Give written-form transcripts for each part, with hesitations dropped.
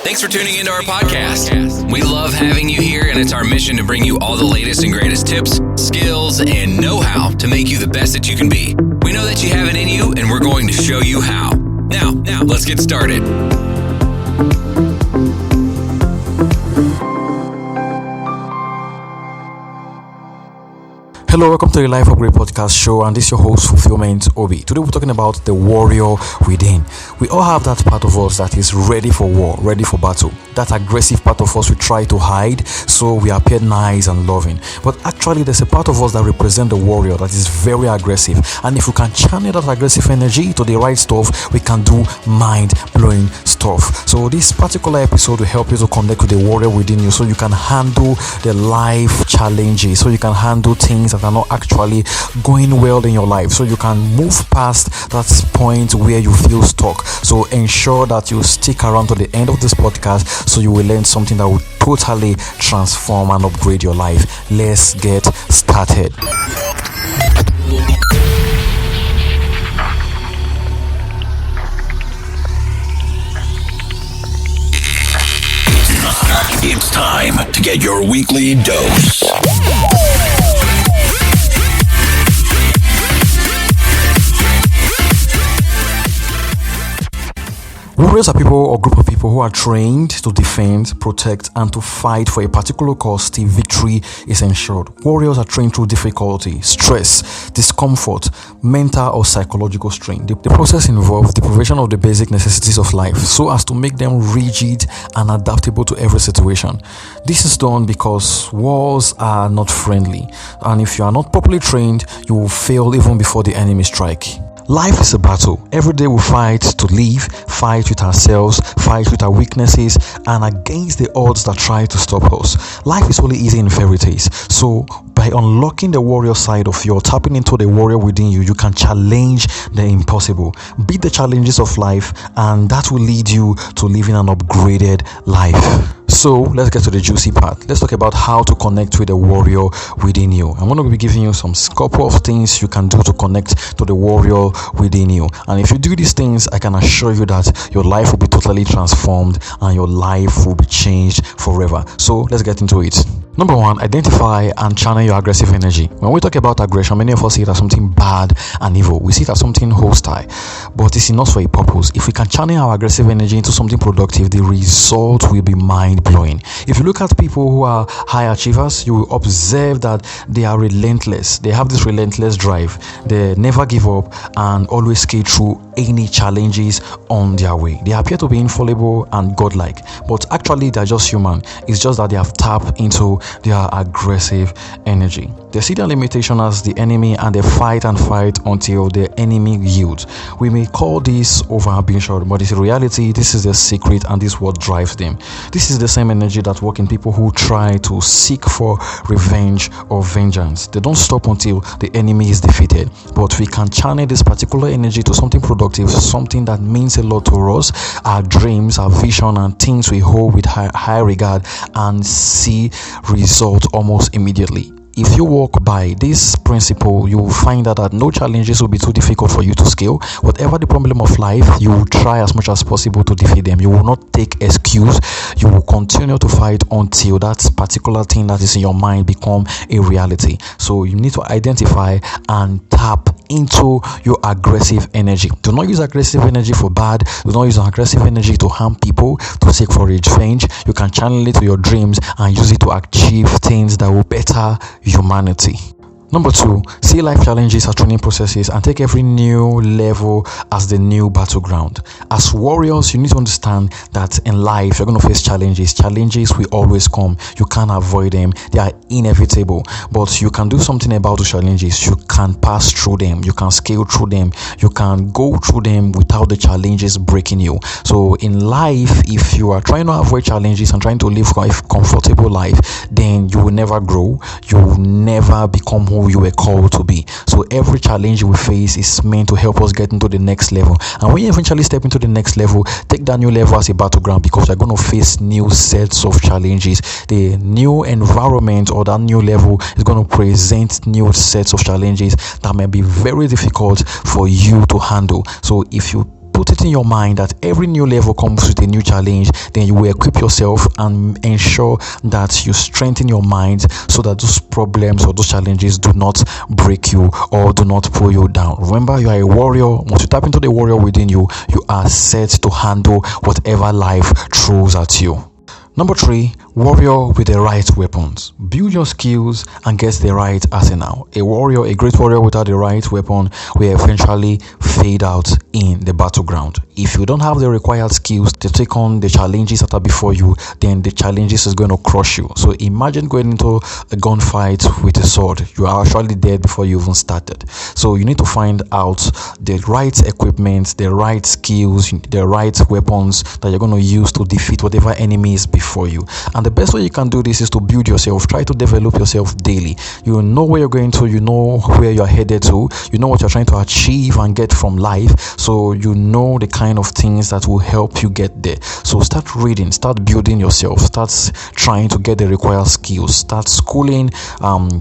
Thanks for tuning into our podcast. We love having you here, and it's our mission to bring you all the latest and greatest tips, skills, and know-how to make you the best that you can be. We know that you have it in you, and we're going to show you how. Now, let's get started. Hello, welcome to the Life Upgrade Podcast Show, and this is your host, Fulfillment Obi. Today we're talking about the warrior within. We all have that part of us that is ready for war, ready for battle. That aggressive part of us we try to hide, so we appear nice and loving. But actually, there's a part of us that represents the warrior that is very aggressive. And if we can channel that aggressive energy to the right stuff, we can do mind-blowing stuff. So this particular episode will help you to connect with the warrior within you, so you can handle the life challenges, so you can handle things that are not actually going well in your life, so you can move past that point where you feel stuck. So ensure that you stick around to the end of this podcast, so you will learn something that will totally transform and upgrade your life. Let's get started. It's time to get your weekly dose. Warriors are people or group of people who are trained to defend, protect, and to fight for a particular cause till victory is ensured. Warriors are trained through difficulty, stress, discomfort, mental or psychological strain. The process involves the provision of the basic necessities of life so as to make them rigid and adaptable to every situation. This is done because wars are not friendly, and if you are not properly trained, you will fail even before the enemy strike. Life is a battle. Every day we fight to live, fight with ourselves, fight with our weaknesses, and against the odds that try to stop us. Life is only easy in fairy tales. So by unlocking the warrior side of you, or tapping into the warrior within you, you can challenge the impossible, beat the challenges of life, and that will lead you to living an upgraded life. So let's get to the juicy part. Let's talk about how to connect with the warrior within you. I'm going to be giving you some couple of things you can do to connect to the warrior within you. And if you do these things, I can assure you that your life will be totally transformed and your life will be changed forever. So let's get into it. Number one, identify and channel your aggressive energy. When we talk about aggression, many of us see it as something bad and evil. We see it as something hostile, but it's enough for a purpose. If we can channel our aggressive energy into something productive, the result will be mind-blowing. If you look at people who are high achievers, you will observe that they are relentless. They have this relentless drive. They never give up and always skate through any challenges on their way. They appear to be infallible and godlike, but actually they're just human. It's just that they have tapped into their aggressive energy. They see their limitation as the enemy, and they fight until the enemy yields. We may call this over-ambition, but in reality, this is the secret, and this is what drives them. This is the same energy that works in people who try to seek for revenge or vengeance. They don't stop until the enemy is defeated. But we can channel this particular energy to something productive, something that means a lot to us, our dreams, our vision, and things we hold with high regard, and see results almost immediately. If you walk by this principle, you will find out that no challenges will be too difficult for you to scale. Whatever the problem of life, you will try as much as possible to defeat them. You will not take excuse. You will continue to fight until that particular thing that is in your mind become a reality. So you need to identify and tap into your aggressive energy. Do not use aggressive energy for bad. Do not use aggressive energy to harm people, to seek for revenge. You can channel it to your dreams and use it to achieve things that will better humanity. Number two, see life challenges as training processes and take every new level as the new battleground. As warriors, you need to understand that in life, you're going to face challenges. Challenges will always come. You can't avoid them. They are inevitable. But you can do something about the challenges. You can pass through them. You can scale through them. You can go through them without the challenges breaking you. So in life, if you are trying to avoid challenges and trying to live a comfortable life, then you will never grow. You will never become who you were called to be. So every challenge we face is meant to help us get into the next level. And when you eventually step into the next level, take that new level as a battleground, because you're going to face new sets of challenges. The new environment or that new level is going to present new sets of challenges that may be very difficult for you to handle. So if you put it in your mind that every new level comes with a new challenge. Then you will equip yourself and ensure that you strengthen your mind so that those problems or those challenges do not break you or do not pull you down. Remember, you are a warrior. Once you tap into the warrior within you, you are set to handle whatever life throws at you. Number 3, warrior with the right weapons. Build your skills and get the right arsenal. A warrior, a great warrior without the right weapon will eventually fade out in the battleground. If you don't have the required skills to take on the challenges that are before you, then the challenges is going to crush you. So imagine going into a gunfight with a sword. You are actually dead before you even started. So you need to find out the right equipment, the right skills, the right weapons that you're going to use to defeat whatever enemy is before you. And the best way you can do this is to build yourself. Try to develop yourself daily. You know where you're going to, you know where you're headed to, you know what you're trying to achieve and get from life, so you know the kind of things that will help you get there. So start reading, start building yourself, start trying to get the required skills, start schooling,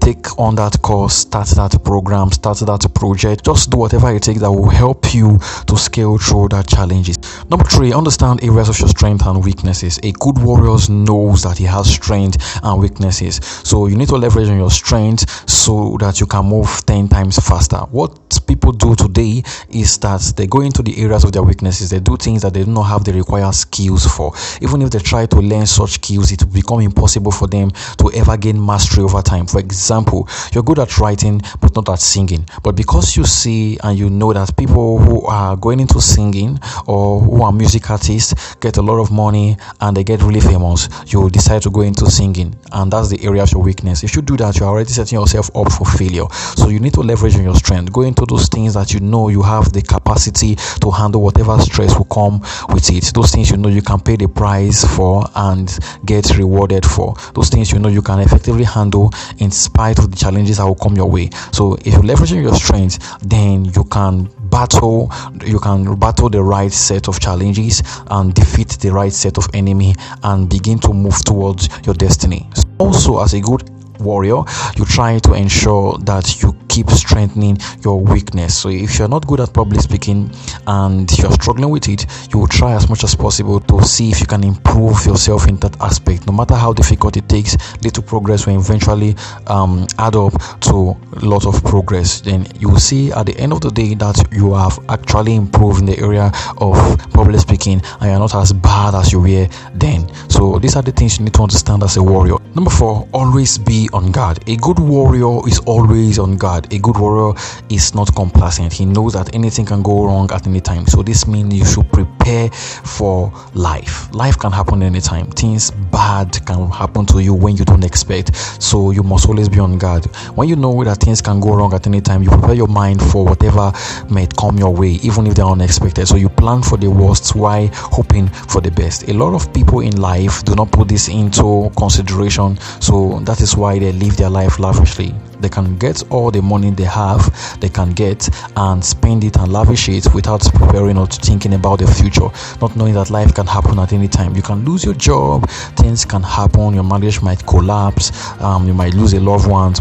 take on that course, start that program, start that project. Just do whatever it takes that will help you to scale through that challenges. Number 3, understand areas of your strength and weaknesses. A good warrior knows that he has strength and weaknesses, so you need to leverage on your strength so that you can move 10 times faster. What people do today is that they go into the areas of their weaknesses. They do things that they do not have the required skills for. Even if they try to learn such skills, it will become impossible for them to ever gain mastery over time. For example, you're good at writing but not at singing, but because you see and you know that people who are going into singing or who are music artists get a lot of money and they get really famous, you decide to go into singing, and that's the area of your weakness. If you do that, you're already setting yourself up for failure. So you need to leverage on your strength. Go into those things that you know you have the capacity to handle whatever stress will come with it. Those things you know you can pay the price for and get rewarded for. Those things you know you can effectively handle in spite of the challenges that will come your way. So if you leverage on your strength, then you can battle the right set of challenges and defeat the right set of enemy and begin to move towards your destiny. Also, as a good warrior, you try to ensure that you keep strengthening your weakness. So if you're not good at public speaking and you're struggling with it, you will try as much as possible to see if you can improve yourself in that aspect. No matter how difficult it takes, little progress will eventually add up to a lot of progress. Then you will see at the end of the day that you have actually improved in the area of public speaking and you're not as bad as you were then. So these are the things you need to understand as a warrior. Number 4, always be on guard. A good warrior is always on guard. A good warrior is not complacent. He knows that anything can go wrong at any time. So this means you should prepare for life. Life can happen anytime. Things bad can happen to you when you don't expect. So you must always be on guard. When you know that things can go wrong at any time, you prepare your mind for whatever might come your way, even if they're unexpected. So you plan for the worst while hoping for the best. A lot of people in life do not put this into consideration. So that is why they live their life lavishly. They can get all the money they have, they can get and spend it and lavish it without preparing or thinking about the future, not knowing that life can happen at any time. You can lose your job, things can happen, your marriage might collapse, you might lose a loved one,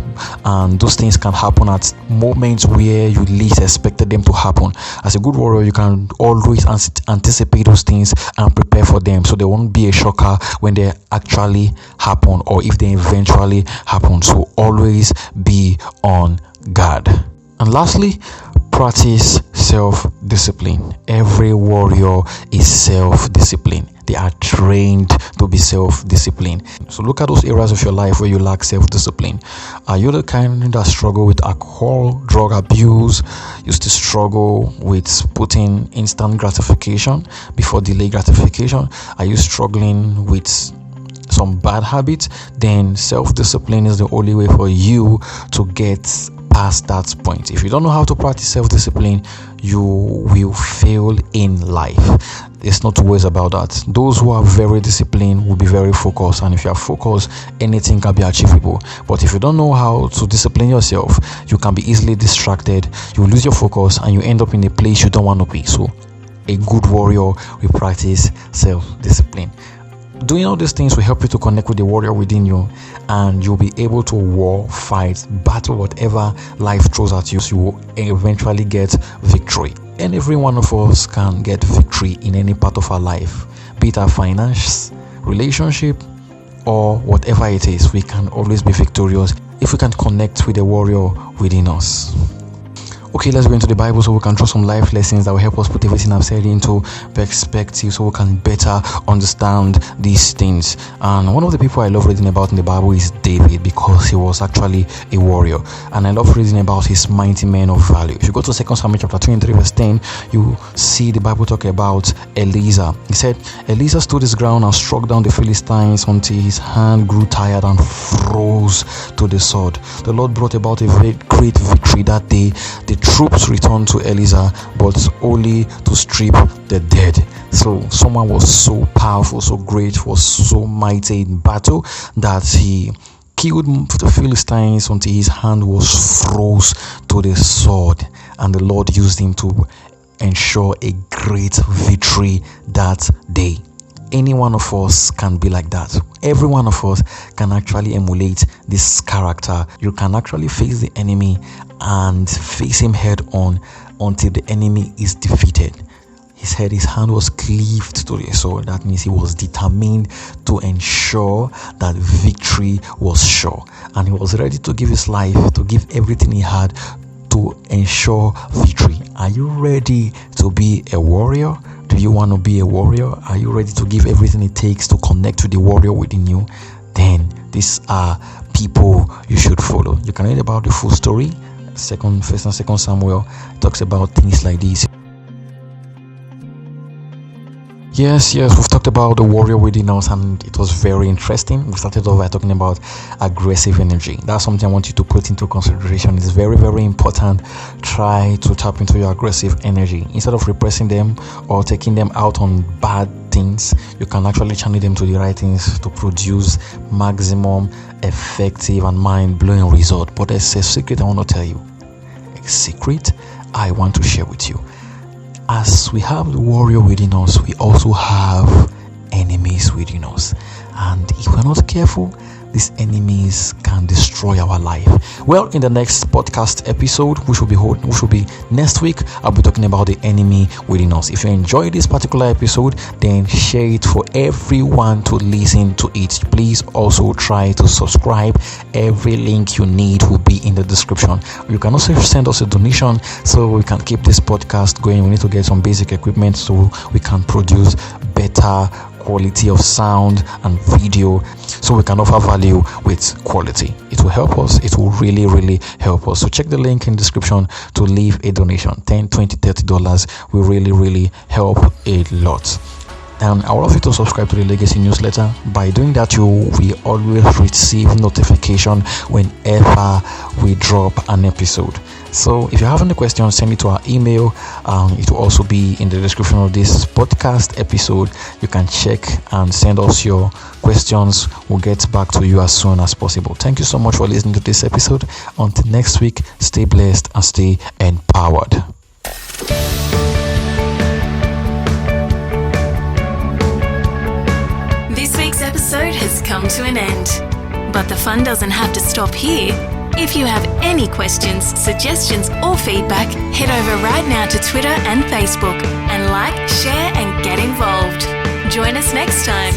and those things can happen at moments where you least expected them to happen. As a good warrior, you can always anticipate those things and prepare for them, so they won't be a shocker when they actually happen or if they eventually happen. So always be on guard. And lastly, practice self-discipline. Every warrior is self-disciplined. They are trained to be self-disciplined. So look at those areas of your life where you lack self-discipline. Are you the kind that struggle with alcohol, drug abuse? You still struggle with putting instant gratification before delayed gratification? Are you struggling with some bad habits? Then self-discipline is the only way for you to get past that point. If you don't know how to practice self-discipline, you will fail in life. There's no two ways about that. Those who are very disciplined will be very focused, and if you are focused, anything can be achievable. But if you don't know how to discipline yourself, you can be easily distracted, you lose your focus, and you end up in a place you don't want to be. So a good warrior will practice self-discipline. Doing all these things will help you to connect with the warrior within you, and you'll be able to fight, battle whatever life throws at you. So you will eventually get victory. And every one of us can get victory in any part of our life, be it our finance, relationship, or whatever it is. We can always be victorious if we can connect with the warrior within us. Okay, let's go into the Bible so we can draw some life lessons that will help us put everything I've said into perspective so we can better understand these things. And one of the people I love reading about in the Bible is David, because he was actually a warrior. And I love reading about his mighty men of value. If you go to 2 Samuel chapter 23 verse 10, you see the Bible talk about Eliezer. He said, Eliezer stood his ground and struck down the Philistines until his hand grew tired and froze to the sword. The Lord brought about a very great victory that day. The troops returned to Eliezer, but only to strip the dead. So someone was so powerful, so great, was so mighty in battle that he killed the Philistines until his hand was froze to the sword, and the Lord used him to ensure a great victory that day. Any one of us can be like that. Every one of us can actually emulate this character. You can actually face the enemy and face him head on until the enemy is defeated. His hand was cleaved to the sword. That means he was determined to ensure that victory was sure. And he was ready to give his life, to give everything he had to ensure victory. Are you ready to be a warrior? Do you want to be a warrior? Are you ready to give everything it takes to connect with the warrior within you? Then these are people you should follow. You can read about the full story. 1st and 2nd Samuel talks about things like this. Yes, we've talked about the warrior within us, and it was very interesting. We started off by talking about aggressive energy. That's something I want you to put into consideration. It's very, very important. Try to tap into your aggressive energy. Instead of repressing them or taking them out on bad things, you can actually channel them to the right things to produce maximum effective and mind-blowing result. But there's a secret I want to tell you. A secret I want to share with you. As we have the warrior within us, we also have enemies within us. And if we're not careful, these enemies can destroy our life. Well, in the next podcast episode, which will be next week, I'll be talking about the enemy within us. If you enjoyed this particular episode, then share it for everyone to listen to it. Please also try to subscribe. Every link you need will be in the description. You can also send us a donation so we can keep this podcast going. We need to get some basic equipment so we can produce better quality of sound and video, so we can offer value with quality. It will help us. It will really, really help us. So check the link in the description to leave a donation. $10, $20, $30 will really, really help a lot. And I would love you to subscribe to the Legacy newsletter. By doing that, you will always receive notification whenever we drop an episode. So if you have any questions, send it to our email. It will also be in the description of this podcast episode. You can check and send us your questions. We'll get back to you as soon as possible. Thank you so much for listening to this episode. Until next week, stay blessed and stay empowered. This week's episode has come to an end, but the fun doesn't have to stop here. If you have any questions, suggestions, or feedback, head over right now to Twitter and Facebook and like, share, and get involved. Join us next time.